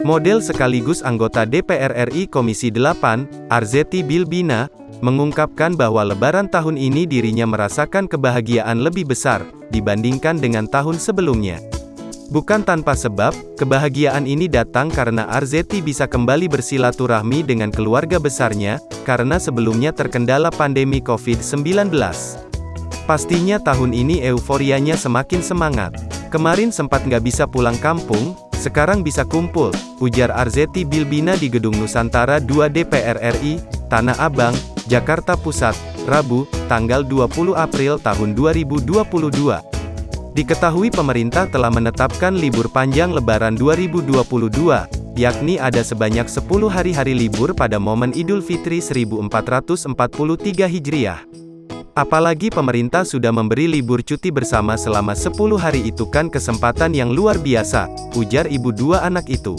Model sekaligus anggota DPR RI Komisi 8, Arzetti Bilbina, mengungkapkan bahwa Lebaran tahun ini dirinya merasakan kebahagiaan lebih besar, dibandingkan dengan tahun sebelumnya. Bukan tanpa sebab, kebahagiaan ini datang karena Arzetti bisa kembali bersilaturahmi dengan keluarga besarnya, karena sebelumnya terkendala pandemi COVID-19. Pastinya tahun ini euforianya semakin semangat. Kemarin sempat nggak bisa pulang kampung, sekarang bisa kumpul, ujar Arzetti Bilbina di Gedung Nusantara 2 DPR RI, Tanah Abang, Jakarta Pusat, Rabu, tanggal 20 April tahun 2022. Diketahui pemerintah telah menetapkan libur panjang Lebaran 2022, yakni ada sebanyak 10 hari libur pada momen Idul Fitri 1443 Hijriah. Apalagi pemerintah sudah memberi libur cuti bersama selama 10 hari, itu kan kesempatan yang luar biasa, ujar ibu dua anak itu.